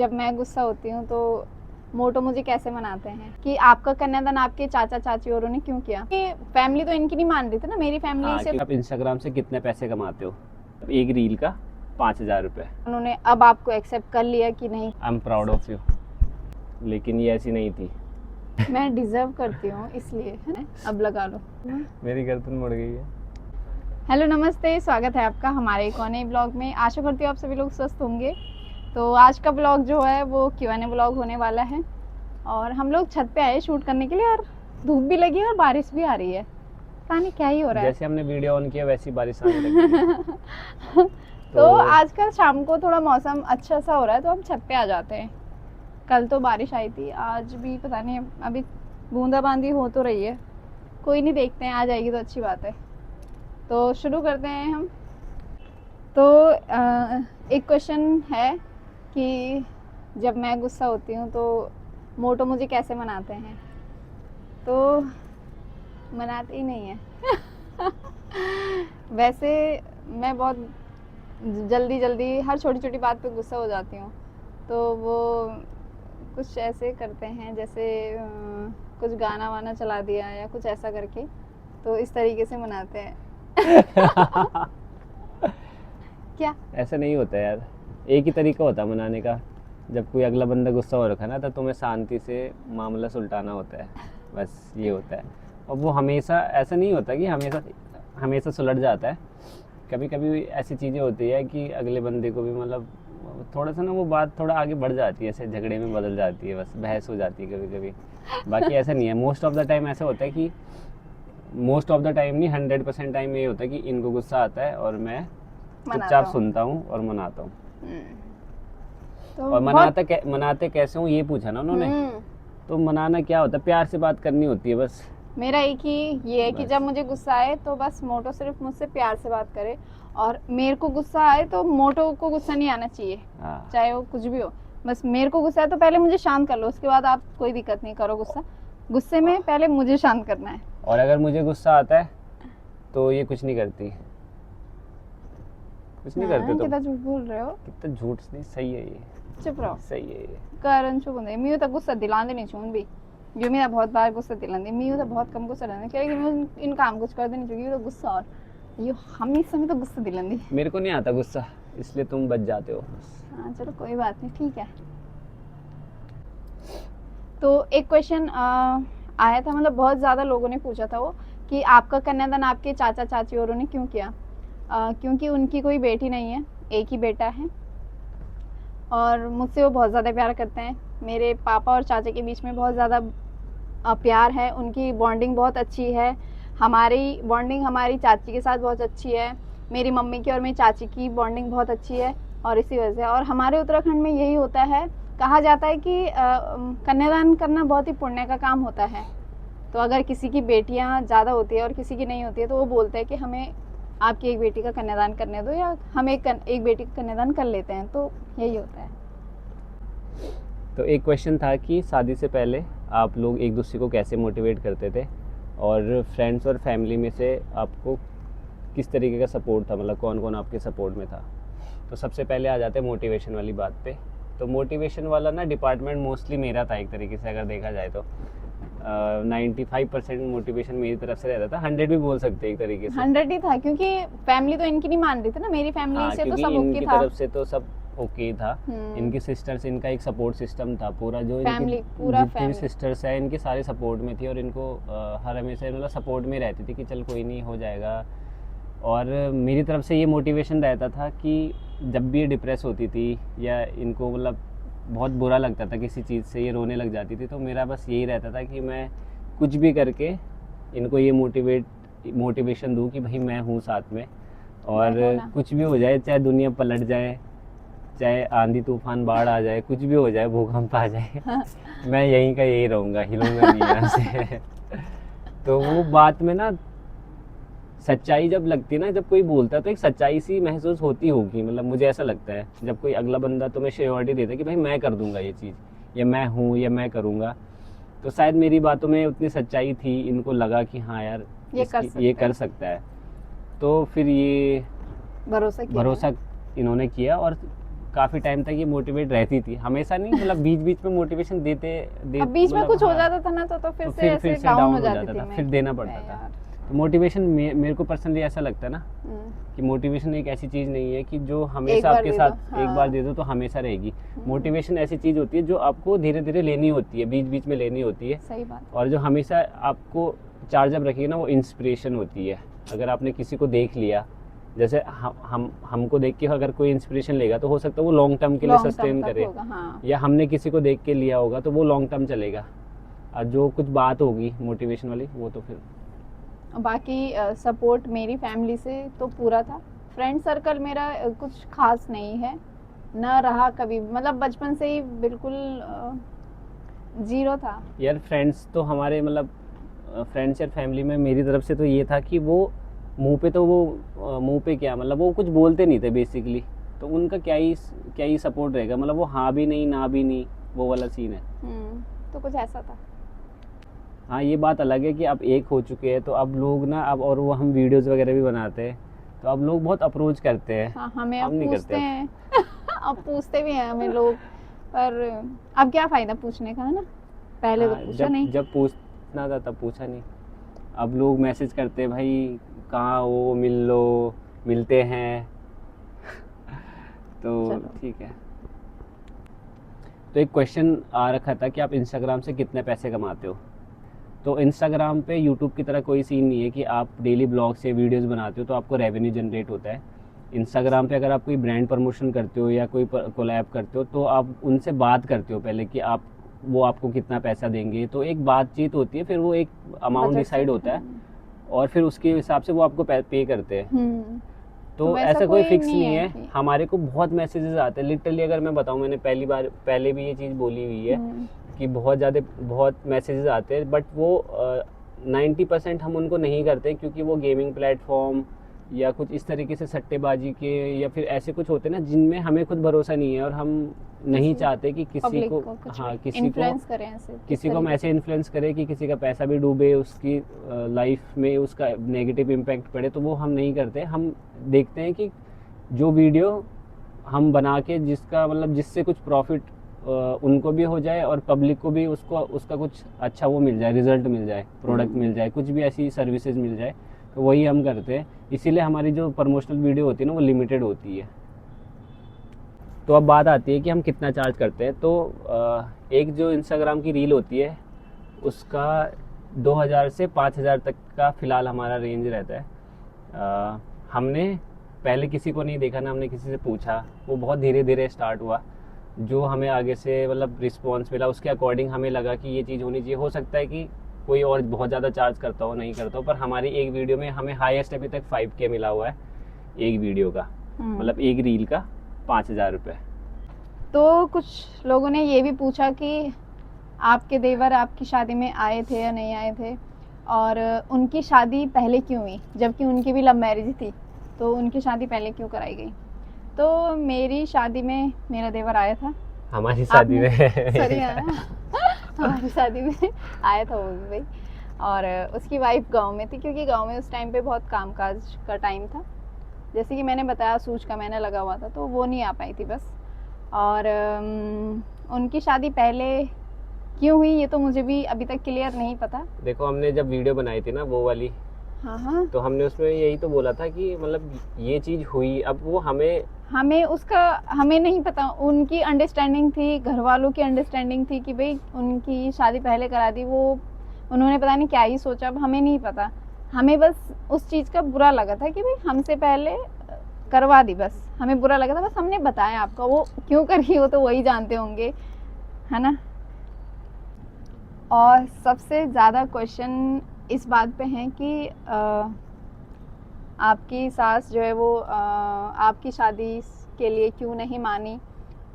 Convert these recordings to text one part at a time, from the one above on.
जब मैं गुस्सा होती हूँ तो मोटो मुझे कैसे मनाते हैं कि आपका कन्यादान आपके चाचा चाची औरों ने क्यों किया। फैमिली तो इनकी नहीं मान रही थी ना, मेरी फैमिली से। आप इंस्टाग्राम से कितने पैसे कमाते हो? एक रील का 5,000 रुपये। उन्होंने अब आपको एक्सेप्ट कर लिया कि नहीं। I am proud of you. लेकिन ये ऐसी नहीं थी। मैं डिजर्व करती हूँ इसलिए, है ना? अब लगा लो। मेरी गर्दन मुड़ गई है। हेलो नमस्ते, स्वागत है आपका हमारे एक और नए ब्लॉग में। आशा करती हूँ आप सभी लोग स्वस्थ होंगे। तो आज का ब्लॉग जो है वो Q&A ब्लॉग होने वाला है और हम लोग छत पे आए शूट करने के लिए और धूप भी लगी है और बारिश भी आ रही है। पता नहीं क्या ही हो रहा है। जैसे हमने वीडियो ऑन किया वैसी बारिश आने लगी। तो आजकल शाम को थोड़ा मौसम अच्छा सा हो रहा है तो हम छत पे आ जाते हैं। कल तो बारिश आई थी, आज भी पता नहीं, अभी बूंदाबांदी हो तो रही है। कोई नहीं, देखते हैं, आ जाएगी तो अच्छी बात है। तो शुरू करते हैं हम। तो एक क्वेश्चन है कि जब मैं गुस्सा होती हूँ तो मोटो मुझे कैसे मनाते हैं। तो मनाते ही नहीं है। वैसे मैं बहुत जल्दी हर छोटी छोटी बात पे गुस्सा हो जाती हूँ। तो वो कुछ ऐसे करते हैं जैसे कुछ गाना वाना चला दिया या कुछ ऐसा करके, तो इस तरीके से मनाते हैं। क्या ऐसा नहीं होता यार, एक ही तरीका होता है मनाने का। जब कोई अगला बंदा गुस्सा हो रखा है ना तो तुम्हें शांति से मामला सुलटाना होता है, बस ये होता है। और वो हमेशा ऐसा नहीं होता कि हमेशा सुलझ जाता है। कभी कभी ऐसी चीज़ें होती है कि अगले बंदे को भी मतलब थोड़ा सा ना वो बात थोड़ा आगे बढ़ जाती है, ऐसे झगड़े में बदल जाती है, बस बहस हो जाती है कभी कभी। बाकी ऐसा नहीं है, मोस्ट ऑफ द टाइम ऐसा होता है कि मोस्ट ऑफ द टाइम नहीं, 100% टाइम ये होता है कि इनको गुस्सा आता है और मैं चुपचाप सुनता हूँ और मनाता हूँ। तो और मनाते कैसे हूँ ये पूछा ना उन्होंने। तो मनाना क्या होता है, प्यार से बात करनी होती है बस। मेरा एक ही ये है कि जब मुझे गुस्सा आए तो बस मोटो सिर्फ मुझसे प्यार से बात करे, और मेरे को गुस्सा आए तो मोटो को गुस्सा नहीं आना चाहिए, चाहे वो कुछ भी हो। बस मेरे को गुस्सा है तो पहले मुझे शांत कर लो, उसके बाद आप कोई दिक्कत नहीं करो। गुस्से में पहले मुझे शांत करना है। और अगर मुझे गुस्सा आता है तो ये कुछ नहीं करती, कुछ नहीं करते। तो कितना झूठ बोल रहे हो। कितना झूठ नहीं, सही है ये। चुप रहो। सही है ये। कारण चुप होंगे मैं तो गुस्सा दिलाने नहीं छून भी। जो मेरा बहुत बार गुस्सा दिलाने, मैं तो बहुत कम गुस्सा दिलाने क्योंकि मैं इन काम कुछ कर देनी चाहिए तो गुस्सा, और ये हमेशा में तो गुस्सा दिलानी। मेरे को नहीं आता गुस्सा, इसलिए तुम बच जाते हो। हाँ चलो कोई बात नहीं, ठीक है। तो एक क्वेश्चन आया था, मतलब बहुत ज़्यादा लोगों ने पूछा था वो, कि आपका कन्यादान आपके चाचा चाची औरों ने क्यों किया। क्योंकि उनकी कोई बेटी नहीं है, एक ही बेटा है और मुझसे वो बहुत ज़्यादा प्यार करते हैं। मेरे पापा और चाचा के बीच में बहुत ज़्यादा प्यार है, उनकी बॉन्डिंग बहुत अच्छी है। हमारी बॉन्डिंग हमारी चाची के साथ बहुत अच्छी है। मेरी मम्मी की और मेरी चाची की बॉन्डिंग बहुत अच्छी है, और इसी वजह से। और हमारे उत्तराखंड में यही होता है, कहा जाता है कि कन्यादान करना बहुत ही पुण्य का काम होता है। तो अगर किसी की बेटियां ज़्यादा होती है और किसी की नहीं होती है तो वो बोलते हैं कि हमें आपकी एक बेटी का कन्यादान करने दो, या हम एक बेटी का कन्यादान कर लेते हैं। तो यही होता है। तो एक क्वेश्चन था कि शादी से पहले आप लोग एक दूसरे को कैसे मोटिवेट करते थे, और फ्रेंड्स और फैमिली में से आपको किस तरीके का सपोर्ट था, मतलब कौन कौन आपके सपोर्ट में था। तो सबसे पहले आ जाते हैं मोटिवेशन वाली बात पे। तो मोटिवेशन वाला ना डिपार्टमेंट मोस्टली मेरा था, एक तरीके से अगर देखा जाए तो 95% मोटिवेशन मेरी तरफ से रहता था। 100 भी बोल सकते हैं एक तरीके से। 100 ही था क्योंकि फैमिली तो इनकी नहीं मान रही थी ना, मेरी फैमिली से तो सब ओके था। तरफ से तो सब ओके था। इनकी सिस्टर्स, इनका एक सपोर्ट सिस्टम था पूरा, जो फैमिली पूरा जितनी सिस्टर्स है इनके सारे सपोर्ट में थी, और इनको हर हमेशा मतलब सपोर्ट में रहती थी कि चल कोई नहीं, हो जाएगा। और मेरी तरफ से ये मोटिवेशन रहता था कि जब भी ये डिप्रेस होती थी या इनको मतलब बहुत बुरा लगता था किसी चीज़ से, ये रोने लग जाती थी, तो मेरा बस यही रहता था कि मैं कुछ भी करके इनको ये मोटिवेशन दूँ कि भाई मैं हूँ साथ में, और कुछ भी हो जाए, चाहे दुनिया पलट जाए, चाहे आंधी तूफान बाढ़ आ जाए, कुछ भी हो जाए, भूकंप आ जाए, मैं यहीं का यही रहूँगा, हिलूंगा नहीं यहाँ से। तो वो बात में ना सच्चाई जब लगती है ना, जब कोई बोलता है तो एक सच्चाई सी महसूस होती होगी, मतलब मुझे ऐसा लगता है। जब कोई अगला बंदा तुम्हें श्योरिटी देता है कि भाई मैं कर दूंगा ये चीज़, या मैं हूँ, या मैं करूँगा, तो शायद मेरी बातों में उतनी सच्चाई थी, इनको लगा कि हाँ यार ये कर सकता है। तो फिर ये भरोसा इन्होंने किया, और काफ़ी टाइम तक ये मोटिवेट रहती थी, हमेशा नहीं, मतलब बीच बीच में मोटिवेशन देते अब बीच में मतलब कुछ हो हाँ, जाता था ना तो फिर तो से ऐसे से डाउन हो हो जाती जाता थी था, मैं फिर देना मैं पड़ता था। यार। तो मोटिवेशन मेरे को पर्सनली ऐसा लगता है ना हम्म, कि मोटिवेशन एक ऐसी चीज़ नहीं है कि जो एक हमेशा बार आपके दे साथ दो, एक हाँ। बार दे दो तो हमेशा रहेगी। मोटिवेशन ऐसी चीज़ होती है जो आपको धीरे धीरे लेनी होती है, बीच बीच में लेनी होती है, सही बात। और जो हमेशा आपको चार्ज अप रखेगी ना वो इंस्पिरेशन होती है। अगर आपने किसी को देख लिया, जैसे हमको देख के अगर कोई इंस्पिरेशन लेगा तो हो सकता है वो लॉन्ग टर्म के लिए लॉन्ग टर्म सस्टेन तक करे, होगा, हाँ। या हमने किसी को देख के लिया होगा तो वो लॉन्ग टर्म चलेगा। और जो कुछ बात होगी मोटिवेशन वाली वो तो फिर बाकी सपोर्ट मेरी फैमिली से तो पूरा था। फ्रेंड सर्कल मेरा कुछ खास नहीं है, ना रहा कभी, मतलब बचपन से ही बिल्कुल जीरो था। यार फ्रेंड्स तो हमारे मतलब फ्रेंड्स और फैमिली में मेरी तरफ से तो ये था कि वो मुंह पे क्या, मतलब वो कुछ बोलते नहीं थे बेसिकली, तो उनका क्या ही सपोर्ट रहेगा, मतलब वो हाँ भी नहीं ना भी नहीं, वो वाला सीन है। तो कुछ ऐसा था। हाँ ये बात अलग है कि अब एक हो चुके हैं तो अब लोग ना, अब और वो हम वीडियोस वगैरह भी बनाते हैं तो अब लोग बहुत अप्रोच करते हैं। हाँ, हमें हम अब नहीं पूछते करते हैं अब पूछते भी हैं हमें लोग, पर अब क्या फायदा पूछने का, है ना। पहले तो हाँ, पूछा नहीं। जब पूछना था तब पूछा नहीं। अब लोग मैसेज करते हैं, भाई कहाँ हो, मिल लो, मिलते हैं तो चलो। ठीक है। तो एक क्वेश्चन आ रखा था कि आप इंस्टाग्राम से कितने पैसे कमाते हो। तो इंस्टाग्राम पे यूट्यूब की तरह कोई सीन नहीं है कि आप डेली ब्लॉग्स या वीडियोस बनाते हो तो आपको रेवेन्यू जनरेट होता है। इंस्टाग्राम पे अगर आप कोई ब्रांड प्रमोशन करते हो या कोई कोलैब करते हो तो आप उनसे बात करते हो पहले कि वो आपको कितना पैसा देंगे, तो एक बातचीत होती है, फिर वो एक अमाउंट बजट डिसाइड सेट, होता है और फिर उसके हिसाब से वो आपको पे करते हैं। तो तो वैसा ऐसा कोई कोई फिक्स नहीं नहीं है है। कि हमारे को बहुत मैसेजेस आते हैं लिटरली, अगर मैं बताऊं, मैंने पहले भी ये चीज़ बोली हुई है कि बहुत मैसेजेस आते हैं, बट वो 90% हम उनको नहीं करते क्योंकि वो गेमिंग प्लेटफॉर्म या कुछ इस तरीके से सट्टेबाजी के या फिर ऐसे कुछ होते हैं ना जिनमें हमें खुद भरोसा नहीं है और हम नहीं चाहते कि किसी पब्लिक को, कुछ हाँ इन्फ्लुएंस करें ऐसे, किसी को हम ऐसे इन्फ्लुएंस करें कि किसी का पैसा भी डूबे, उसकी लाइफ में उसका नेगेटिव इम्पैक्ट पड़े, तो वो हम नहीं करते। हम देखते हैं कि जो वीडियो हम बना के जिसका मतलब जिससे कुछ प्रॉफिट उनको भी हो जाए और पब्लिक को भी उसका कुछ अच्छा वो मिल जाए, रिजल्ट मिल जाए, प्रोडक्ट मिल जाए, कुछ भी ऐसी सर्विसेज मिल जाए, तो वही हम करते हैं। इसीलिए हमारी जो प्रमोशनल वीडियो होती है ना वो लिमिटेड होती है। तो अब बात आती है कि हम कितना चार्ज करते हैं। तो एक जो इंस्टाग्राम की रील होती है उसका 2000 से 5000 तक का फ़िलहाल हमारा रेंज रहता है। हमने पहले किसी को नहीं देखा ना, हमने किसी से पूछा, वो बहुत धीरे धीरे स्टार्ट हुआ। जो हमें आगे से मतलब रिस्पॉन्स मिला उसके अकॉर्डिंग हमें लगा कि ये चीज़ होनी चाहिए। हो सकता है कि कोई और बहुत ज़्यादा चार्ज करता हो, नहीं करता हो, पर हमारी एक वीडियो में हमें हाईएस्ट अभी तक 5K मिला हुआ है एक वीडियो का, मतलब एक रील का 5000 रुपये। तो कुछ लोगों ने ये भी पूछा कि आपके देवर आपकी शादी में आए थे या नहीं आए थे, और उनकी शादी पहले क्यों हुई, जबकि उनकी भी लव मैरिज थी, तो उनकी शादी पहले क्यों कराई गई। तो मेरी शादी में मेरा देवर आया था, हमारी शादी में सॉरी हमारी शादी में आया था वो भी भाई, और उसकी वाइफ गांव में थी, क्योंकि गांव में उस टाइम पे बहुत कामकाज का टाइम था, जैसे कि मैंने बताया सूच का महीना लगा हुआ था, तो वो नहीं आ पाई थी बस। और उनकी शादी पहले क्यों हुई ये तो मुझे भी अभी तक क्लियर नहीं पता। देखो हमने जब वीडियो बनाई थी ना वो वाली, हाँ, तो हमने उसमें यही तो बोला था कि मतलब ये चीज़ हुई, अब वो हमें नहीं पता, उनकी अंडरस्टैंडिंग थी, घर वालों की अंडरस्टैंडिंग थी कि भाई उनकी शादी पहले करा दी, वो उन्होंने पता नहीं क्या ही सोचा, अब हमें नहीं पता। हमें बस उस चीज़ का बुरा लगा था कि भाई हमसे पहले करवा दी, बस हमें बुरा लगा था, बस हमने बताया आपका, वो क्यों करी वो तो वही जानते होंगे, है ना। और सबसे ज़्यादा क्वेश्चन इस बात पे हैं कि आपकी सास जो है वो आपकी शादी के लिए क्यों नहीं मानी,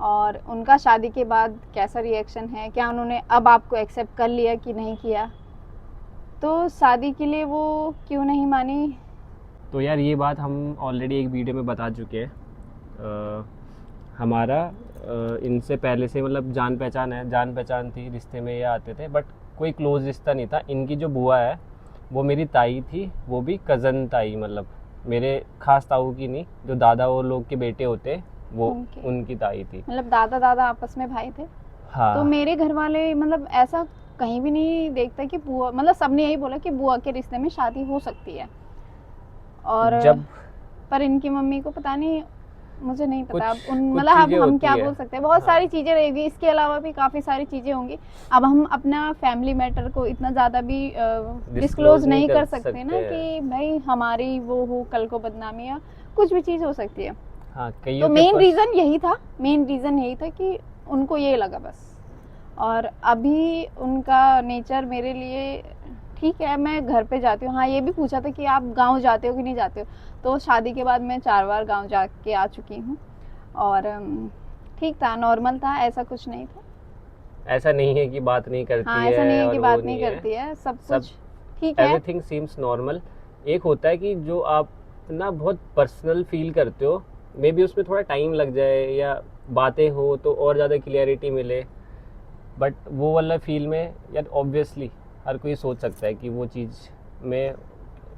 और उनका शादी के बाद कैसा रिएक्शन है, क्या उन्होंने अब आपको एक्सेप्ट कर लिया कि नहीं किया, तो शादी के लिए वो क्यों नहीं मानी। तो यार ये बात हम ऑलरेडी एक वीडियो में बता चुके हैं। हमारा इनसे पहले से मतलब जान पहचान थी, रिश्ते में ये आते थे, बट कोई क्लोज रिश्ता नहीं था। इनकी जो बुआ है वो मेरी ताई थी, वो भी कज़न ताई, मतलब मेरे खास ताऊ की नहीं, जो दादा और लोग के बेटे होते वो Okay. उनकी ताई थी। मतलब दादा दादा आपस में भाई थे। हाँ तो मेरे घर वाले मतलब ऐसा कहीं भी नहीं देखता कि बुआ, मतलब सबने यही बोला कि बुआ के रिश्ते में शादी हो सकती है। और जब पर इनकी मम्मी को पता नहीं, मुझे नहीं कुछ पता अब उन कुछ मतलब अब चीज़ें हम होती क्या है। बोल सकते हैं, बहुत हाँ, सारी चीजें रहेगी, इसके अलावा भी काफी सारी चीजें होंगी। अब हम अपना फैमिली मैटर को इतना ज्यादा भी डिस्क्लोज नहीं कर सकते ना हैं। कि भाई हमारी वो हो कल को बदनामी या कुछ भी चीज हो सकती है। हाँ तो कईयों के मेन पास रीजन यही था, मेन रीजन यही था कि उनको ये लगा बस। और अभी उनका नेचर मेरे लिए ठीक है, मैं घर पे जाती हूँ। हाँ ये भी पूछा था कि आप गांव जाते हो कि नहीं जाते हो, तो शादी के बाद मैं 4 बार गांव जाके आ चुकी हूँ। और ठीक था, नॉर्मल था, ऐसा कुछ नहीं था। ऐसा नहीं है कि बात नहीं करती हाँ ऐसा नहीं है है कि और वो बात नहीं नहीं है, करती है, सब सब कुछ ठीक है। Everything seems normal. एक होता है कि जो आप ना बहुत पर्सनल फील करते हो, मे बी उसमें थोड़ा टाइम लग जाए या बातें हो तो और ज़्यादा क्लियरिटी मिले, बट वो वाला फील में यार ऑब्वियसली हर कोई सोच सकता है कि वो चीज़ में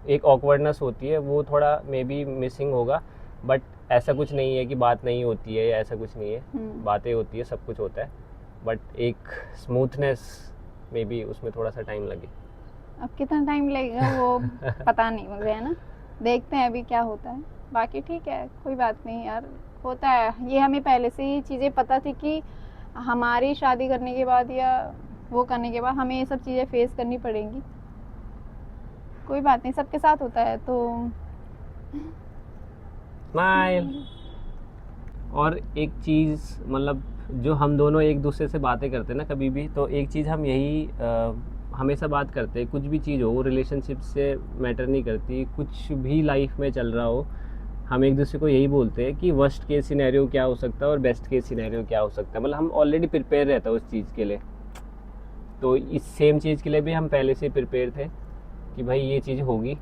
एक ऑकवर्डनेस होती है, वो थोड़ा मे बी मिसिंग होगा। बट ऐसा कुछ नहीं है कि बात नहीं होती है या ऐसा कुछ नहीं है, बातें होती है, सब कुछ होता है, बट एक स्मूथनेस मे बी उसमें थोड़ा सा टाइम लगे। अब कितना टाइम लगेगा वो पता नहीं मुझे, है ना, देखते हैं अभी क्या होता है। बाकी ठीक है, कोई बात नहीं यार, होता है ये, हमें पहले से ही चीज़ें पता थी कि हमारी शादी करने के बाद या वो करने के बाद हमें ये सब चीज़ें फेस करनी पड़ेंगी। कोई बात नहीं, सबके साथ होता है तो। स्माइल। और एक चीज़ मतलब जो हम दोनों एक दूसरे से बातें करते हैं ना कभी भी, तो एक चीज़ हम यही हमेशा बात करते हैं, कुछ भी चीज़ हो रिलेशनशिप से मैटर नहीं करती, कुछ भी लाइफ में चल रहा हो, हम एक दूसरे को यही बोलते हैं कि वर्स्ट केस सिनेरियो क्या हो सकता है और बेस्ट केस सिनेरियो क्या हो सकता है। मतलब हम ऑलरेडी प्रिपेयर रहता है उस चीज़ के लिए। तो इस सेम चीज़ के लिए भी हम पहले से प्रिपेयर थे कि भाई ये चीज़ होगी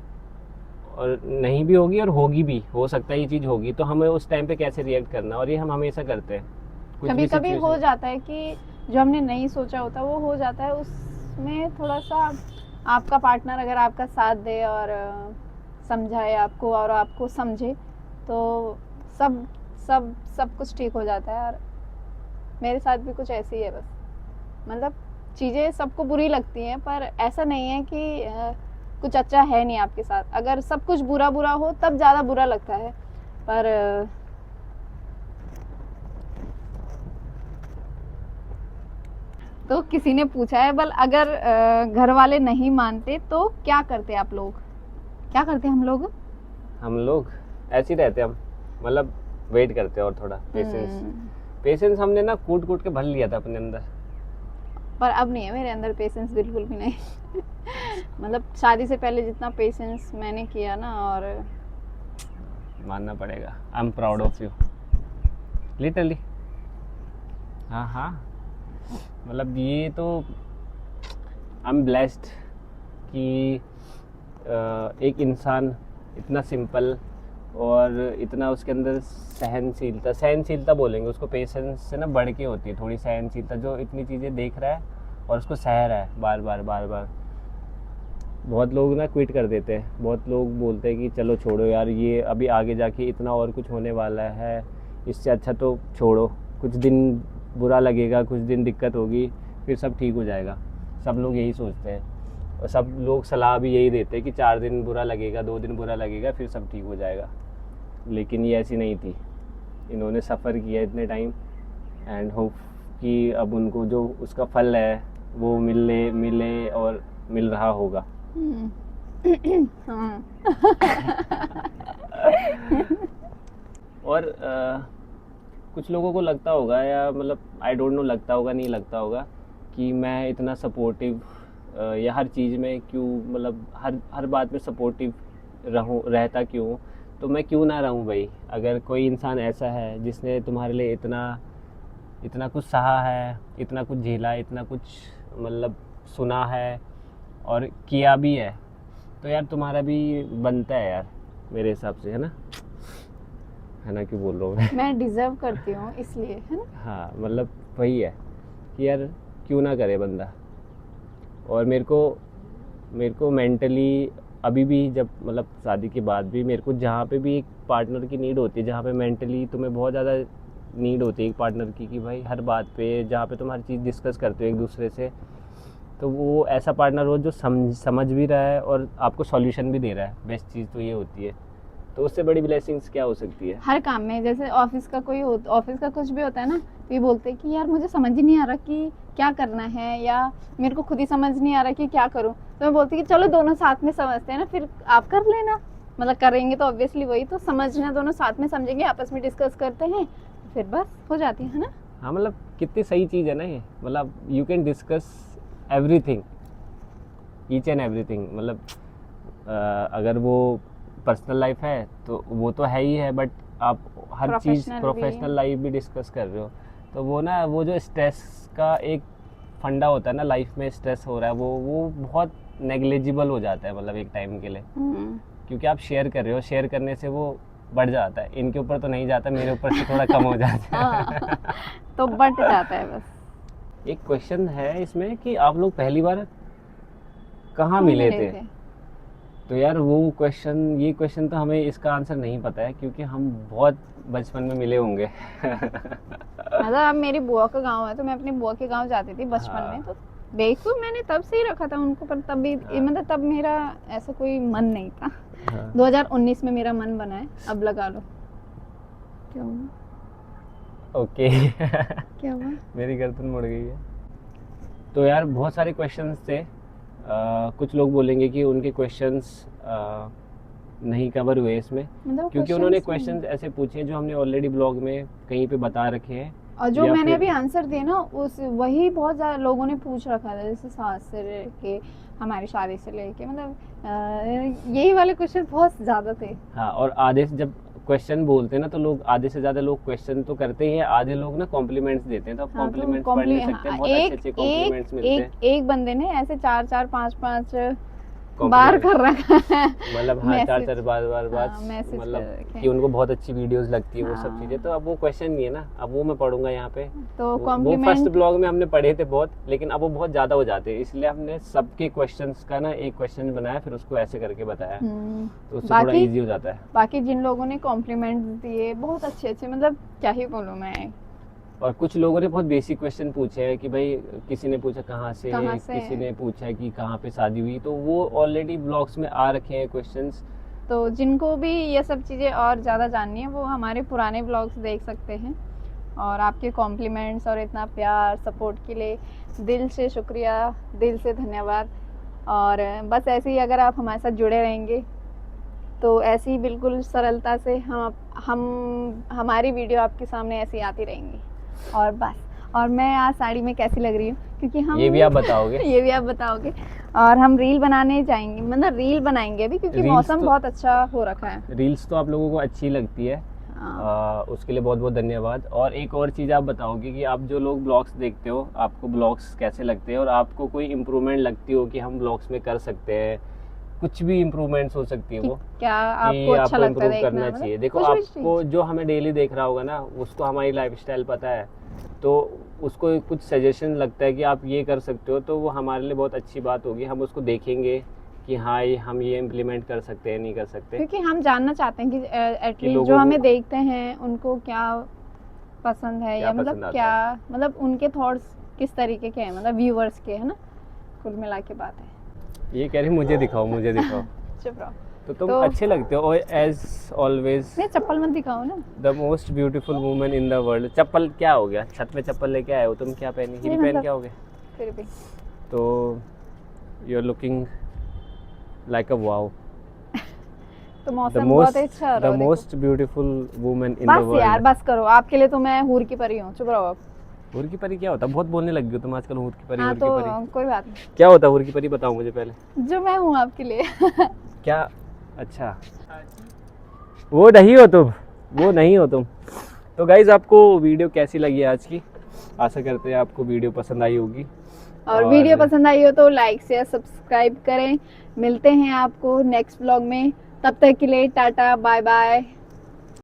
और नहीं भी होगी और होगी भी, हो सकता है ये चीज़ होगी, तो हमें उस टाइम पे कैसे रिएक्ट करना, और ये हम हमेशा करते हैं कुछ कभी भी कभी हो सिचुएशन। जाता है कि जो हमने नहीं सोचा होता वो हो जाता है, उसमें थोड़ा सा आपका पार्टनर अगर आपका साथ दे और समझाए आपको और आपको समझे तो सब सब सब कुछ ठीक हो जाता है। और मेरे साथ भी कुछ ऐसे ही है बस, मतलब चीज़ें सबको बुरी लगती हैं पर ऐसा नहीं है कि कुछ अच्छा है नहीं आपके साथ। अगर सब कुछ बुरा बुरा हो तब ज़्यादा बुरा लगता है, पर तो किसी ने पूछा है बल अगर घर वाले नहीं मानते तो क्या करते आप लोग, क्या करते हम लोग? हम लोग ऐसे ही रहते हैं, हम मतलब वेट करते हैं और थोड़ा पेशेंस। पेशेंस हमने ना कूट कूट के भर लिया था अपने अंदर, पर अब नहीं है मेरे अंदर पेशेंस, बिल्कुल भी नहीं। मतलब शादी से पहले जितना पेशेंस मैंने किया ना, और मानना पड़ेगा। I am proud of you literally. हाँ हाँ, मतलब ये तो आई एम ब्लेस्ड कि एक इंसान इतना सिंपल और इतना उसके अंदर सहनशीलता, सहनशीलता बोलेंगे उसको, पेशेंस से ना बढ़ के होती है थोड़ी सहनशीलता, जो इतनी चीज़ें देख रहा है और उसको सह रहा है बार बार बार बार। बहुत लोग ना क्विट कर देते हैं, बहुत लोग बोलते हैं कि चलो छोड़ो यार, ये अभी आगे जाके इतना और कुछ होने वाला है, इससे अच्छा तो छोड़ो, कुछ दिन बुरा लगेगा, कुछ दिन दिक्कत होगी, फिर सब ठीक हो जाएगा। सब लोग यही सोचते हैं और सब लोग सलाह भी यही देते हैं कि 4 दिन बुरा लगेगा, 2 दिन बुरा लगेगा, फिर सब ठीक हो जाएगा। लेकिन ये ऐसी नहीं थी, इन्होंने सफ़र किया इतने टाइम, एंड होप कि अब उनको जो उसका फल है वो मिले और मिल रहा होगा। हाँ। और कुछ लोगों को लगता होगा, या मतलब आई डोंट नो लगता होगा नहीं लगता होगा, कि मैं इतना सपोर्टिव या हर चीज़ में क्यों, मतलब हर बात में सपोर्टिव रहता क्यों, तो मैं क्यों ना रहूं भाई। अगर कोई इंसान ऐसा है जिसने तुम्हारे लिए इतना इतना कुछ सहा है, इतना कुछ झेला, इतना कुछ मतलब सुना है और किया भी है, तो यार तुम्हारा भी बनता है यार, मेरे हिसाब से, है ना, क्यों बोल रहा हूँ मैं डिजर्व करती हूँ इसलिए, है ना। हाँ मतलब वही है कि यार क्यों ना करे बंदा। और मेरे को मेंटली अभी भी जब मतलब शादी के बाद भी मेरे को जहाँ पे भी एक पार्टनर की नीड होती है, जहाँ पे मेंटली तुम्हें बहुत ज़्यादा नीड होती है एक पार्टनर की कि भाई हर बात पे जहाँ पे तुम हर चीज़ डिस्कस करते हो एक दूसरे से, तो वो ऐसा पार्टनर हो जो समझ भी रहा है और आपको सॉल्यूशन भी दे रहा है। बेस्ट चीज़ तो ये होती है। तो उससे बड़ी ब्लेसिंग्स क्या हो सकती है? हर काम में, जैसे ऑफिस का ऑफिस का कुछ भी होता है ना, तो ये बोलते हैं कि यार मुझे समझ ही नहीं आ रहा कि क्या करना है, या मेरे को खुद ही समझ नहीं आ रहा कि क्या करूं, तो मैं बोलती कि चलो दोनों साथ में समझते हैं ना, फिर आप कर लेना, मतलब करेंगे तो ऑब्वियसली वही तो समझना, दोनों साथ में समझेंगे, आपस में डिस्कस करते हैं, फिर बस हो जाती है ना। हाँ मतलब कितनी सही चीज़ है ना ये, मतलब you can discuss everything, each and everything. मतलब अगर वो पर्सनल लाइफ है तो वो तो है ही है, बट आप हर चीज़ Professional भी। प्रोफेशनल लाइफ भी डिस्कस कर रहे हो, तो वो ना वो जो स्ट्रेस का एक फंडा होता है ना, लाइफ में स्ट्रेस हो रहा है, वो बहुत नेग्लिजिबल हो जाता है मतलब एक टाइम के लिए, क्योंकि आप शेयर कर रहे हो, शेयर करने से वो बढ़ जाता है। इनके ऊपर तो नहीं जाता, मेरे ऊपर से थोड़ा कम हो जाता है। हाँ, तो बट जाता है बस। एक क्वेश्चन है इसमें कि आप लोग पहली बार कहाँ मिले थे? तो यार वो ये क्वेश्चन तो हमें इसका आंसर नहीं पता है, क्योंकि हम बहुत बचपन में मिले होंगे। मतलब अब मेरी बुआ का गांव है, तो मैं अपनी बुआ के गांव जाती थी बचपन हाँ। में, तो देखो मैंने तब से ही रखा था उनको, पर तब भी हाँ। मतलब तब मेरा ऐसा कोई मन नहीं था। हाँ। 2019 में मेरा मन बना है, अब लगा लो। क्यों? ओके। क्या हुआ? मेरी गर्दन मुड़ गई है। तो यार बहुत सारे क्वेश्चंस थे। कुछ लोग बोलेंगे कि उनके क्वेश्चंस नहीं कवर हुए इसमें, मतलब क्योंकि उन्होंने questions नहीं। क्वेश्चंस ऐसे पूछे हैं जो हमने ऑलरेडी ब्लॉग में कहीं पे बता रखे हैं, और जो या मैंने फिर अभी आंसर दिए ना, उस वही बहुत ज्यादा लोगों ने पूछ रखा था, जैसे सास से लेके हमारी शादी से लेके, मतलब यही वाले क्वेश्चन बहुत ज्यादा थे। हाँ, और आधे से जब क्वेश्चन बोलते हैं ना, तो लोग आधे से ज़्यादा लोग क्वेश्चन तो करते ही हैं, आधे लोग ना कॉम्प्लीमेंट्स देते हैं, तो आप हाँ, तो कॉम्प्लीमेंट्स पढ़ नहीं सकते, बहुत अच्छे अच्छे कॉम्प्लीमेंट्स मिलते हैं। एक बंदे ने ऐसे 4-4 5-5 बार कॉम्प्लीमेंट कर रखा है। मतलब हाँ, चार मैसेज। बार हाँ, मैसेज मतलब कर रखे कि उनको बहुत अच्छी वीडियोस लगती है वो सब हाँ। चीज़ें, तो अब वो क्वेश्चन नहीं है ना, अब वो मैं पढ़ूंगा यहाँ पे। तो वो फर्स्ट कॉम्प्लीमेंट। ब्लॉग में हमने पढ़े थे बहुत, लेकिन अब वो बहुत ज़्यादा हो जाते हैं, इसलिए हमने सबके क्वेश्चंस का ना एक क्वेश्चन बनाया, फिर उसको ऐसे करके बताया, तो उससे थोड़ा ईजी हो जाता है। बाकी जिन लोगों ने कॉम्प्लीमेंट्स दिए बहुत अच्छे अच्छे, मतलब क्या ही बोलूँ मैं। और कुछ लोगों ने बहुत बेसिक क्वेश्चन पूछे हैं कि भाई किसी ने पूछा कहाँ से, किसी ने पूछा कि कहाँ पे शादी हुई, तो वो ऑलरेडी ब्लॉग्स में आ रखे हैं क्वेश्चंस। तो जिनको भी ये सब चीज़ें और ज़्यादा जाननी है, वो हमारे पुराने ब्लॉग्स देख सकते हैं। और आपके कॉम्प्लीमेंट्स और इतना प्यार सपोर्ट के लिए दिल से शुक्रिया, दिल से धन्यवाद। और बस ऐसे ही अगर आप हमारे साथ जुड़े रहेंगे, तो ऐसे ही बिल्कुल सरलता से हम हमारी वीडियो आपके सामने ऐसी आती रहेंगी। और बस, और मैं आज साड़ी में कैसी लग रही हूँ, क्योंकि हम ये भी आप बताओगे? ये भी आप बताओगे। और हम रील बनाने जाएंगे, मतलब रील बनाएंगे अभी, क्योंकि मौसम बहुत अच्छा हो रखा है। रील्स तो आप लोगों को अच्छी लगती है, उसके लिए बहुत बहुत धन्यवाद। और एक और चीज़ आप बताओगे कि आप जो लोग ब्लॉग्स देखते हो, आपको ब्लॉग्स कैसे लगते हैं, और आपको कोई इम्प्रूवमेंट लगती हो कि हम ब्लॉग्स में कर सकते हैं, कुछ भी इम्प्रूवमेंट्स हो सकती है, वो क्या आपको अच्छा लगता है देखना, करना चाहिए। देखो, आपको जो हमें डेली देख रहा होगा ना, उसको हमारी लाइफस्टाइल पता है, तो उसको कुछ सजेशन लगता है कि आप ये कर सकते हो, तो वो हमारे लिए बहुत अच्छी बात होगी। हम उसको देखेंगे कि हाँ हम ये इम्प्लीमेंट कर सकते हैं, नहीं कर सकते, क्योंकि हम जानना चाहते हैं कि एटलीस्ट जो हमें देखते हैं उनको क्या पसंद है, या मतलब क्या, मतलब उनके थॉट्स किस तरीके के हैं, मतलब व्यूअर्स के, है ना, कुल मिला के बात है। ये कह रही मुझे दिखाओ मुझे दिखाओ। चुप रहो। तो तुम अच्छे लगते हो, और एज ऑलवेज। नहीं, चप्पल मत दिखाओ ना। The most beautiful woman in the world. चप्पल क्या हो गया, छत में चप्पल लेके आए हो तुम, क्या पहनी, हील पहन के आओगे? फिर भी तो you are looking like a wow. तो मौसम बहुत अच्छा हो रहा है। The most beautiful woman in the world. बस यार, बस करो, आपके लिए तो मैं हूर की परी हूँ। चुप रहो आप। हूर की परी क्या होता है? बहुत बोलने लग गई हो तुम आजकल, हूर की परी। हाँ, हूर तो की परी कोई बात नहीं। क्या होता है हूर की परी, बताओ मुझे पहले। जो मैं हूँ आपके लिए। क्या? अच्छा, वो नहीं हो तुम, वो नहीं हो तुम। तो गाइज, आपको वीडियो कैसी लगी आज की? आशा करते हैं आपको वीडियो पसंद आई होगी, और वीडियो पसंद आई हो तो लाइक शेयर सब्सक्राइब करें। मिलते हैं आपको नेक्स्ट व्लॉग में, तब तक के लिए टाटा बाय बाय।